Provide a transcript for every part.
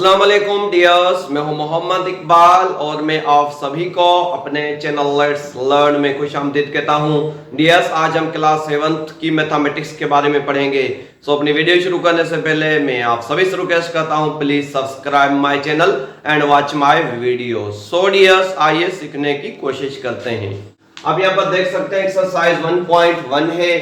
अस्सलाम वालेकुम डियर्स, मैं हूं मोहम्मद इकबाल और मैं आप सभी को अपने चैनल लेट्स लर्न में खुशामदीद कहता हूं। डियर्स, आज हम क्लास 7th की मैथमेटिक्स के बारे में पढ़ेंगे। अपनी वीडियो शुरू करने से पहले मैं आप सभी से रिक्वेस्ट करता हूं, please subscribe my channel and watch my video. So dears, आइए सीखने की कोशिश करते हैं। अब यहाँ पर देख सकते हैं एक्सरसाइज 1.1 है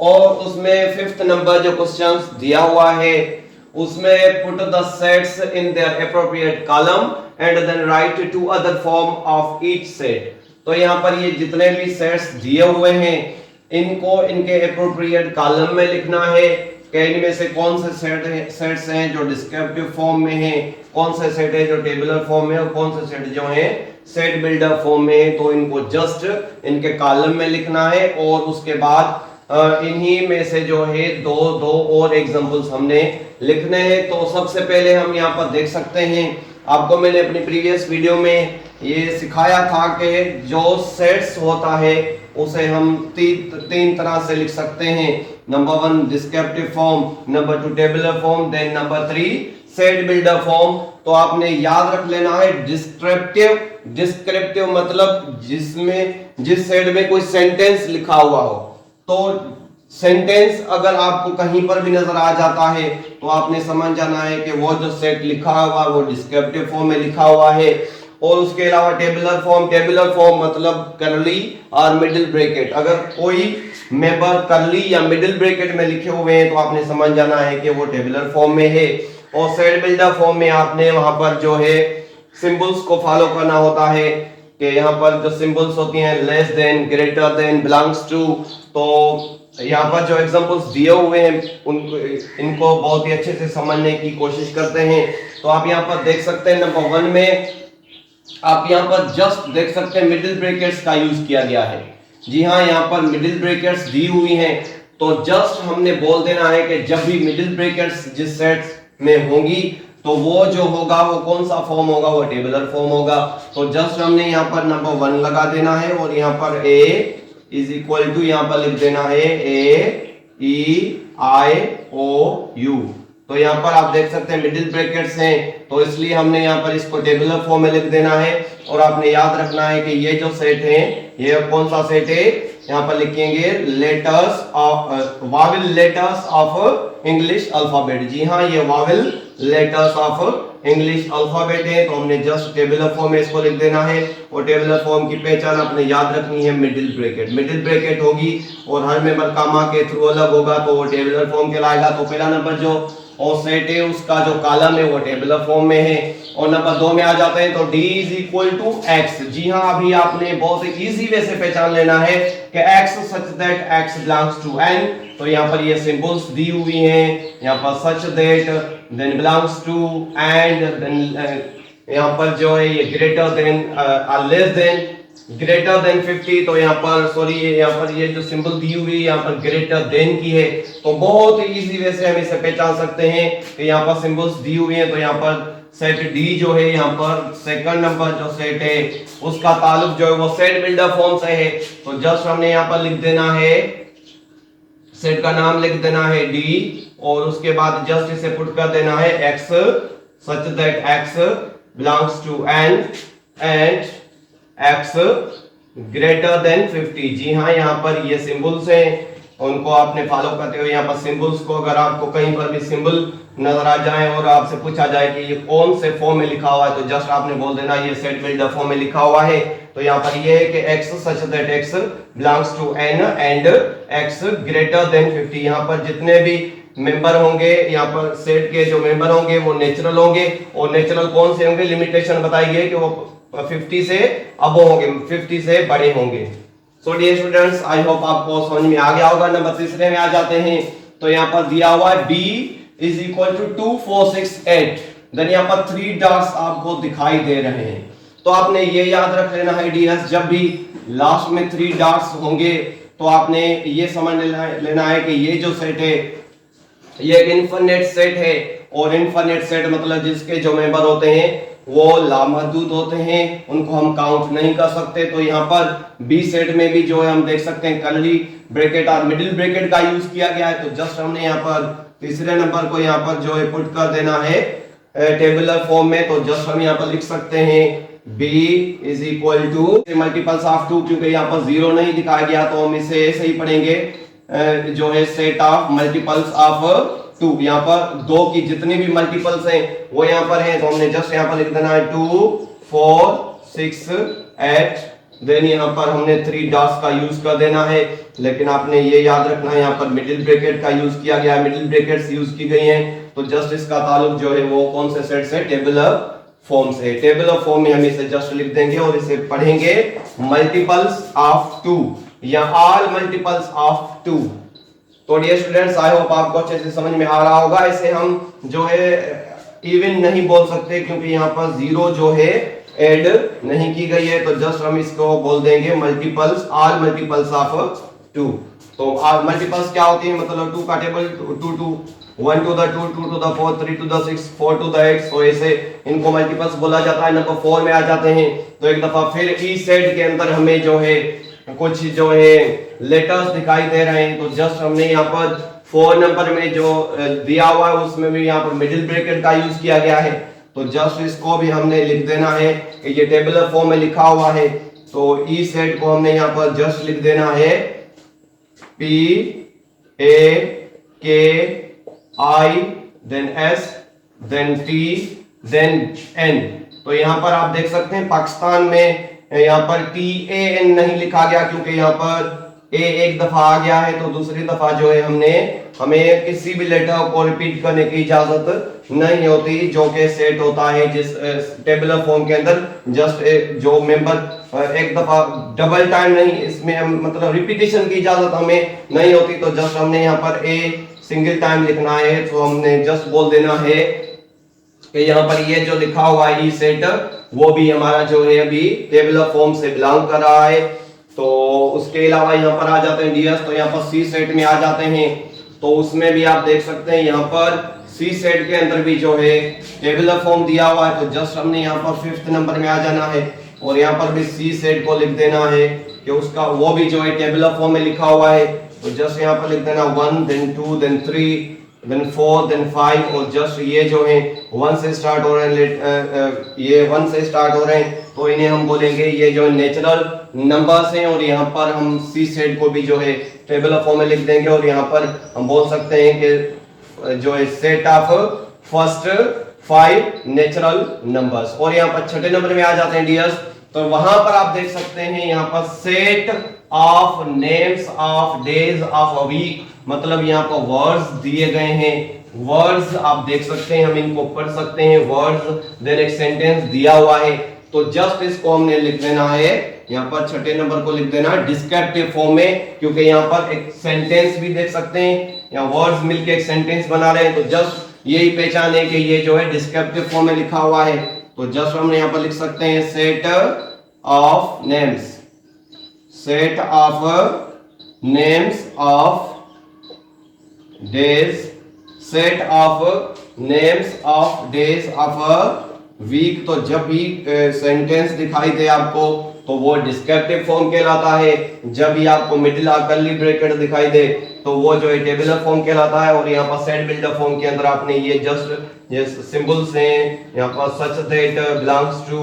और उसमें 5th नंबर जो क्वेश्चन दिया हुआ है उसमें put the sets in their appropriate column and then write to other form of each set. तो यहाँ पर ये जितने भी सेट्स दिए हुए हैं इनको इनके एप्रोप्रिएट कॉलम में लिखना है कि इनमें से कौन से सेट्स हैं जो डिस्क्रिप्टिव फॉर्म में हैं, कौन से सेट है जो टेबुलर फॉर्म में और कौन से सेट जो है सेट बिल्डर फॉर्म में है। तो इनको जस्ट इनके कॉलम में लिखना है और उसके बाद इन्हीं में से जो है दो और एग्जांपल्स हमने लिखने हैं। तो सबसे पहले हम यहाँ पर देख सकते हैं, आपको मैंने अपनी प्रीवियस वीडियो में ये सिखाया था कि जो सेट्स होता है उसे हम तीन तरह से लिख सकते हैं। Number 1 descriptive form, number 2 tabular form, then number 3 set builder form. तो आपने याद रख लेना है डिस्क्रिप्टिव मतलब जिस सेट में कोई सेंटेंस लिखा हुआ हो। तो सेंटेंस अगर आपको कहीं पर भी नजर आ जाता है तो आपने समझ जाना है कि वो जो सेट लिखा हुआ वो डिस्क्रिप्टिव फॉर्म में लिखा हुआ है। और उसके अलावा टेबुलर फॉर्म मतलब करली और मिडिल ब्रैकेट, अगर कोई मेंबर करली या मिडिल ब्रैकेट में लिखे हुए हैं तो आपने समझ जाना है कि वो टेबुलर फॉर्म में है। और सेट बिल्डर फॉर्म में आपने वहां पर जो है सिंबल्स को फॉलो करना होता है कि यहाँ पर जो सिंबल्स होती हैं less than, greater than, belongs to. तो यहाँ पर जो एग्जांपल्स दिए हुए हैं इनको बहुत ही अच्छे से समझने की कोशिश करते हैं। तो आप यहाँ पर देख सकते हैं नंबर 1 में आप यहाँ पर जस्ट देख सकते हैं मिडिल ब्रैकेट्स का यूज किया गया है। जी हाँ, यहाँ पर मिडिल ब्रैकेट्स दी हुई हैं तो जस्ट हमने बोल देना है कि जब भी मिडिल ब्रैकेट्स जिस सेट में होंगी तो वो जो होगा वो कौन सा फॉर्म होगा, वो टेबुलर फॉर्म होगा। तो जस्ट हमने यहाँ पर नंबर 1 लगा देना है और यहाँ पर a इज इक्वल टू यहाँ पर लिख देना है AEIOU। तो यहाँ पर आप देख सकते हैं मिडिल ब्रैकेट्स हैं तो इसलिए हमने यहाँ पर इसको टेबुलर फॉर्म में लिख देना है। और आपने याद रखना है कि ये जो सेट है ये कौन सा सेट है, यहाँ पर लिखेंगे letters of vowel letters of English alphabet. जी हाँ, ये vowel letters of English alphabet है। तो हमने जस्ट टेबुलर फॉर्म में इसको लिख देना है। और टेबुलर फॉर्म की पहचान आपने याद रखनी है मिडिल ब्रैकेट होगी और हर मेंबर कामा के थ्रू अलग होगा तो वो टेबुलर फॉर्म कहलाएगा। तो पहला नंबर जो और सेट है उसका जो कॉलम है वो टेबुलर फॉर्म में है। और नंबर 2 में आ जाते हैं तो d is equal to x। जी हाँ, अभी आपने बहुत इजी वे से पहचान लेना है कि x such that x belongs to n। तो यहाँ पर ये सिंबल्स दी हुई हैं, यहाँ पर such that, then belongs to, and then यहाँ पर जो है ये greater than less than, greater than 50। तो यहाँ पर यहाँ पर ये जो सिंबल दी हुई है यहाँ पर ग्रेटर देन की है। तो बहुत इजी वे से हम इसे पहचान सकते हैं कि यहाँ पर सिंबल्स दी हुई हैं। तो यहाँ पर सेट डी जो है यहाँ पर सेकंड नंबर जो सेट है उसका ताल्लुक जो है वो सेट बिल्डर फॉर्म से है। तो जस्ट हमने यहाँ पर लिख देना है, सेट का नाम लिख देना है डी और उसके बाद जस्ट इसे पुट कर देना है x such that x belongs to n and x greater than 50। जी हाँ, यहाँ पर ये सिंबल्स हैं उनको आपने फॉलो करते हुए यहाँ पर सिंबल्स को, अगर आपको कहीं पर भी सिंबल नजर आ जाए और आपसे पूछा जाए कि ये कौन से फॉर्म में लिखा हुआ है तो जस्ट आपने बोल देना ये सेट बिल्डर फॉर्म में लिखा हुआ है। तो यहाँ पर ये है कि x such that x belongs to n and x greater than 50। यहाँ पर जितने भी मेंबर होंगे यहाँ पर सेट के जो मेंबर होंगे वो नेचुरल होंगे और नेचुरल कौन से होंगे, लिमिटेशन बताई गई कि वो 50 से अबव होंगे, 50 से बड़े होंगे। So dear students, I hope आपको समझ में आ गया होगा। नंबर 3 में आ जाते हैं तो यहाँ पर दिया हुआ है b is equal to 2 4 6 8। Then यहाँ पर 3 डॉट्स आपको दिखाई दे रहे हैं। तो आपने ये याद रख लेना है डियर्स, जब भी लास्ट में 3 डॉट्स होंगे तो आपने ये समझ लेना है कि ये जो सेट है ये एक इनफिनिट सेट है। और इनफिनिट सेट मतलब जिसके जो मेंबर होते हैं वो लामहदूद होते हैं, उनको हम काउंट नहीं कर सकते। तो यहाँ पर बी सेट में भी जो है हम देख सकते हैं कर्ली ब्रैकेट और मिडिल ब्रैकेट का यूज किया गया है। तो जस्ट हमने यहाँ पर तीसरे नंबर को यहाँ पर जो है पुट कर देना है टेबुलर फॉर्म में, तो जस्ट हम यहाँ पर लिख सकते हैं b is equal to multiples of 2, क्योंकि यहाँ पर 0 नहीं दिखाया गया तो हम इसे ऐसे ही पढ़ेंगे जो है सेट ऑफ मल्टीपल्स ऑफ 2। यहाँ पर 2 की जितनी भी मल्टीपल्स हैं वो यहाँ पर हैं, तो हमने जस्ट यहाँ पर लिख देना है 2 4 6 8, देन यहाँ पर हमने 3 डॉट्स का यूज कर देना है। लेकिन आपने ये याद रखना है यहाँ पर मिडिल ब्रैकेट का यूज किया गया है, मिडिल ब्रैकेट्स यूज की गई हैं, तो जस्ट इसका ताल्लुक जो है वो कौन से सेट से, टेबुलर फॉर्म से। टेबुलर फॉर्म में हम इसे जस्ट लिख देंगे और इसे पढ़ेंगे मल्टीपल्स ऑफ 2 या ऑल मल्टीपल्स ऑफ 2। तो डियर स्टूडेंट्स, आई होप आपको अच्छे से समझ में आ रहा होगा। इसे हम जो है इवन नहीं बोल सकते क्योंकि यहाँ पर 0 जो है ऐड नहीं की गई है, तो जस्ट हम इसको बोल देंगे मल्टीपल्स, ऑल मल्टीपल्स ऑफ 2। तो ऑल मल्टीपल्स क्या होती है, मतलब 2 का table 2 2 1 to the 2 2 to the 4 3 to the 6 4 to the 8, तो ऐसे इनको मल्टीपल्स बोला जाता है। नंबर 4 में आ जाते हैं। तो एक दफा फिर ई सेट के अंदर हमें जो है कुछ जो है लेटर्स दिखाई दे रहे हैं, तो जस्ट हमने यहाँ पर 4 नंबर में जो दिया हुआ है उसमें भी यहाँ पर मिडिल ब्रैकेट का यूज किया गया है, तो जस्ट इसको भी हमने लिख देना है कि ये टेबुलर फॉर्म में लिखा हुआ है। तो ई सेट को हमने यहाँ पर जस्ट लिख देना है P A K I then S then T then N। तो यहाँ पर आप देख सकते हैं पाकिस्तान में यहाँ पर TAN नहीं लिखा गया क्योंकि यहाँ पर A एक दफा आ गया है, तो दूसरी दफा जो है हमें किसी भी लेटर को रिपीट करने की इजाजत नहीं होती, जो कि सेट होता है जिस टेबुलर फॉर्म के अंदर। जस्ट जो मेंबर एक दफा डबल टाइम नहीं, इसमें हम मतलब रिपीटिशन की इजाजत हमें नहीं होती, तो जस्ट हमने यहाँ पर A सिंगल टाइम लिखना है, तो हमने जस्ट बोल देना है कि यहाँ पर ये जो लिखा हुआ है ई सेट वो भी हमारा जो है अभी टेबुलर फॉर्म से बिलोंग कर रहा है। तो उसके अलावा यहाँ पर आ जाते हैं डीएस, तो यहाँ पर सी सेट में आ जाते हैं, तो उसमें भी आप देख सकते हैं यहाँ पर सी सेट के अंदर भी जो है टेबुलर फॉर्म दिया हुआ है, तो जस्ट हमने यहाँ पर 5th नंबर में आ जाना है और यहाँ पर भी सी सेट को लिख देना है कि उसका वो भी जो है टेबुलर फॉर्म में लिखा हुआ है। तो जस्ट यहाँ पर लिख देना 1 then 2 then 3 then 4 then 5, और जस्ट ये जो है 1 से स्टार्ट हो रहे हैं, ये 1 से स्टार्ट हो रहे हैं, तो इन्हें हम बोलेंगे ये जो नेचुरल नंबर्स हैं। और यहाँ पर हम सी सेट को भी जो है टेबुलर फॉर्म में लिख देंगे और यहाँ पर हम बोल सकते हैं कि जो है set of first 5 natural numbers. और यहाँ पर 6ठे नंबर में आ जाते हैं डियर्स, तो वहां पर आप देख सकते हैं यहाँ पर set of names of days of a week, मतलब यहाँ पर वर्ड्स दिए गए हैं। वर्ड्स आप देख सकते हैं, हम इनको पढ़ सकते हैं वर्ड्स, देन एक सेंटेंस दिया हुआ है, तो जस्ट इसको हमने लिख देना है यहाँ पर 6ठे नंबर को लिख देना डिस्क्रिप्टिव फॉर्म में, क्योंकि यहाँ पर एक सेंटेंस भी देख सकते हैं या वर्ड्स मिलके एक सेंटेंस बना रहे हैं, तो जस्ट यही पहचान है कि ये जो है डिस्क्रिप्टिव फॉर्म में लिखा हुआ है। तो जस्ट हमने यहाँ पर लिख सकते हैं set of names, set of names of days, set of names of days of a week. तो जब भी सेंटेंस दिखाई दे आपको तो वो डिस्क्रिप्टिव फॉर्म कहलाता है, जब भी आपको मिडिल कर्ली ब्रैकेट दिखाई दे तो वो जो है टेबुलर फॉर्म कहलाता है। और यहाँ पर सेट बिल्डर फॉर्म के अंदर आपने ये जस्ट ये सिंबल्स हैं, यहाँ पर सच दैट बिलोंग्स टू,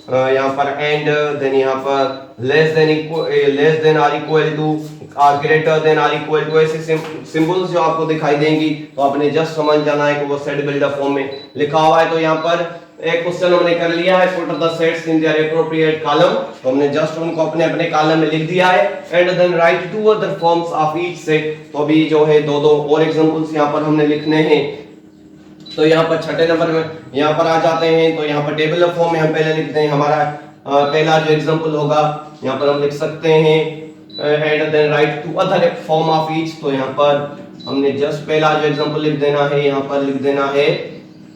यहाँ पर एंड, देन यहाँ पर less than or equal to, or greater than or equal to, ऐसे सिंबल्स जो आपको दिखाई देंगी तो आपने जस्ट समझ जाना है कि वो सेट बिल्डर फॉर्म में लिखा हुआ है। तो यहाँ पर एक क्वेश्चन हमने कर लिया है, put the sets in their appropriate column, तो हमने जस्ट उनको अपने अपने कॉलम में लिख दिया है। And then write to other forms of each set, तो अभी जो है दो और एग्जांपल्स यहाँ पर हमने लिखने हैं। तो यहाँ पर 6ठे नंबर में यहाँ पर आ जाते हैं, तो यहाँ पर टेबुलर फॉर्म में हम पहले लिखते हैं हमारा पहला जो एग्जांपल होगा, यहाँ पर हम लिख सकते हैं and then write to other form of each. तो यहाँ पर हमने जस्ट पहला जो एग्जांपल लिख देना है, यहाँ पर लिख देना है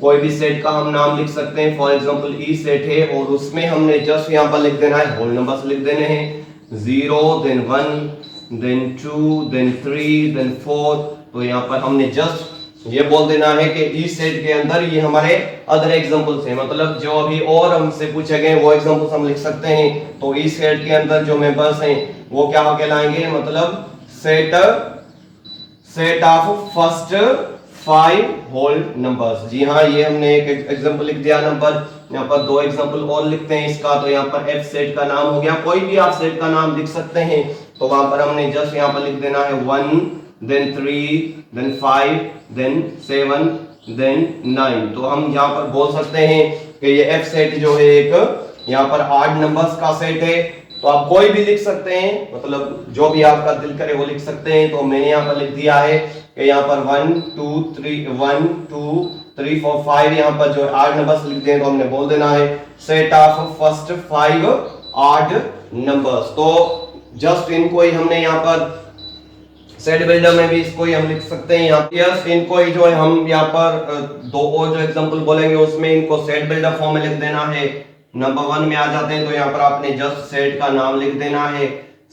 कोई भी सेट का हम नाम लिख सकते हैं, फॉर एग्जांपल ई सेट है और उसमें हमने जस्ट यहाँ पर लिख देना है होल नंबर्स लिख देने हैं, 0 then 1 then 2 then 3 then 4। तो यहाँ पर हमने जस्ट ये बोल देना है कि ई सेट के अंदर ये हमारे अदर एग्जांपल्स हैं, मतलब जो अभी और हमसे पूछे गए वो एग्जांपल्स हम लिख सकते हैं। तो ई सेट के अंदर जो मेंबर्स हैं वो क्या कहलाएंगे, मतलब set of first 5 whole numbers. जी हाँ, ये हमने एक एग्जांपल लिख दिया नंबर। यहाँ पर 2 एग्जांपल और लिखते हैं इसका। तो यहाँ पर f सेट का नाम हो गया, कोई भी आप सेट का नाम लिख सकते हैं। तो वहां पर हमने जस्ट यहाँ पर लिख देना है 1 देन 3 देन 5 देन 7 देन 9। तो हम यहाँ पर बोल सकते हैं कि ये f सेट जो है एक यहाँ पर 8 नंबर्स का सेट है। तो आप कोई भी लिख सकते हैं, मतलब जो भी आपका दिल करे वो लिख सकते हैं। तो मैंने यहाँ पर लिख दिया है कि यहाँ पर 1 2 3 4 5 यहाँ पर जो 8 नंबर्स लिख दिए। तो हमने बोल देना है सेट ऑफ फर्स्ट 5 8 नंबर्स। तो जस्ट इनको ही हमने यहाँ पर सेट बिल्डर में भी इसको ही हम लिख सकते हैं। यहाँ यस इनको ही जो है हम यहाँ पर 2 और जो एग्जांपल बोलेंगे उसमें इनको सेट बिल्डर फॉर्म में लिख देना है। नंबर 1 में आ जाते हैं। तो यहाँ पर आपने जस्ट सेट का नाम लिख देना है।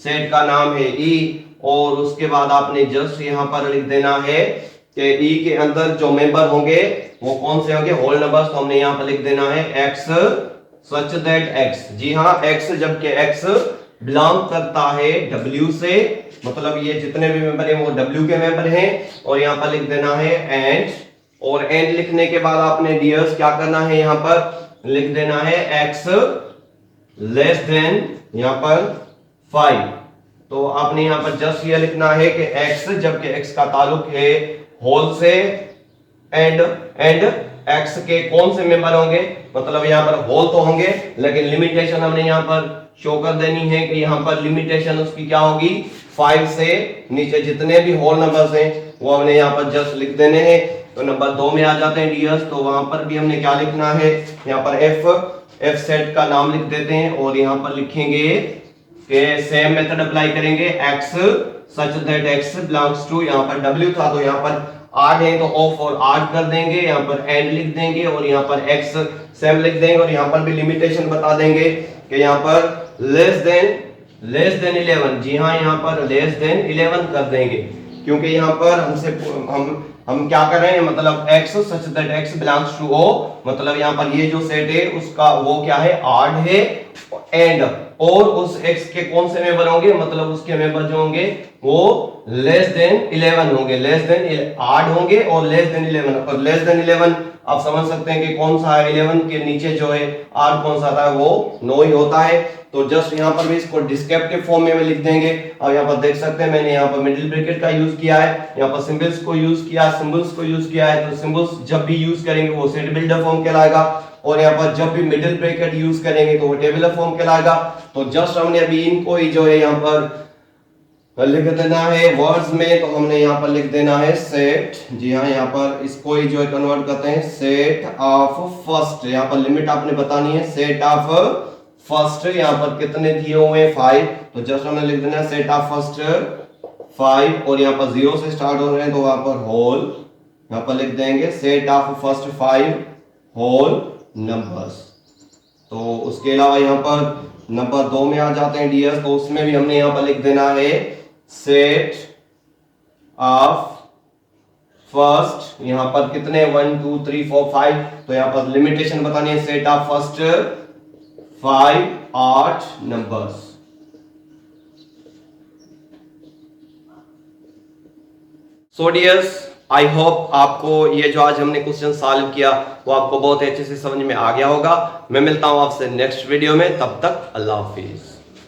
सेट का नाम है ई, और उसके बाद आपने जस्ट यहाँ पर लिख देना है कि ई के अंदर जो मेंबर होंगे वो कौन से होंगे, होल नंबर्स। तो हमने यहाँ पर लिख देना है x सच दैट x। जी हाँ, x जबकि x बिलोंग करता है w से, मतलब ये जितने भी मेंबर हैं वो w के मेंबर हैं। और यहाँ पर लिख देना है एंड, और एंड लिखने के बाद आपने डियर्स क्या करना है, यहाँ पर लिख देना है x लेस देन यहाँ पर 5। तो आपने यहाँ पर जस्ट ये लिखना है कि x जबकि x का ताल्लुक है होल से, एंड x के कौन से मेंबर होंगे, मतलब यहाँ पर होल तो होंगे लेकिन लिमिटेशन हमने यहाँ पर शो कर देनी है कि यहाँ पर लिमिटेशन उसकी क्या होगी, 5 से नीचे जितने भी होल नंबर्स हैं वो हमने यहाँ पर जस्ट लिख देने हैं। तो नंबर 2 में आ जाते हैं डियर्स। तो वहां पर भी हमने क्या लिखना है, यहाँ पर f सेट का नाम लिख देते हैं और यहाँ पर लिखेंगे कि सेम मेथड अप्लाई करेंगे, x such that x belongs to, यहाँ पर w था तो यहाँ पर 8 है तो ऑफ और 8 कर देंगे, यहाँ पर एंड लिख देंगे और यहाँ पर x सेम लिख देंगे। और यहाँ पर भी लिमिटेशन बता देंगे कि यहाँ पर लेस देन 11। जी हाँ, यहाँ पर लेस देन 11 कर देंगे, क्योंकि यहाँ पर हमसे हम क्या कर रहे हैं, मतलब x such that x belongs to o, मतलब यहाँ पर ये जो सेट है उसका वो क्या है, 8 है, एंड और उस x के कौन से मेंबर होंगे, मतलब उसके मेंबर जो होंगे वो लेस देन 11 होंगे, लेस देन 8 होंगे और लेस देन 11। और लेस देन 11 आप समझ सकते हैं कि कौन सा है, 11 के नीचे जो है 8 कौन सा था, वो 9 ही होता है। तो जस्ट यहाँ पर भी इसको डिस्क्रिप्टिव फॉर्म में लिख देंगे। और यहाँ पर देख सकते हैं मैंने यहाँ पर मिडिल ब्रैकेट का यूज किया है, यहाँ पर सिंबल्स को यूज किया, सिंबल्स को यूज किया है। तो सिंबल्स जब भी यूज करेंगे वो सेट बिल्डर फॉर्म कहलाएगा, और यहाँ पर जब भी मिडिल ब्रैकेट यूज करेंगे तो वो टेबुलर फॉर्म कहलाएगा। तो जस्ट हमने अभी इनको ही जो है यहाँ पर लिख देना है वर्ड्स में। तो हमने यहाँ पर लिख देना है सेट, जी हाँ, यहाँ पर इसको ही जो है कन्वर्ट करते हैं सेट ऑफ फर्स्ट। यहाँ पर लिमिट आपने बतानी है, सेट ऑफ फर्स्ट यहाँ पर कितने दिए हुए हैं, 5। तो जस्ट हमने लिख देना है सेट ऑफ फर्स्ट 5, और यहाँ पर 0 से स्टार्ट हो रहे हैं तो वहां पर होल यहाँ पर लिख देंगे set of first 5 whole numbers. तो उसके अलावा यहाँ पर नंबर 2 में आ जाते हैं डियर्स। तो उसमें भी हमने यहाँ पर लिख देना है सेट ऑफ फर्स्ट, यहाँ पर कितने 1 2 3 4 5। तो यहाँ पर लिमिटेशन बतानी है, set of first 5 8 numbers. So dears, I hope आपको ये जो आज हमने क्वेश्चन सॉल्व किया वो आपको बहुत अच्छे से समझ में आ गया होगा। मैं मिलता हूं आपसे नेक्स्ट वीडियो में, तब तक अल्लाह हाफिज।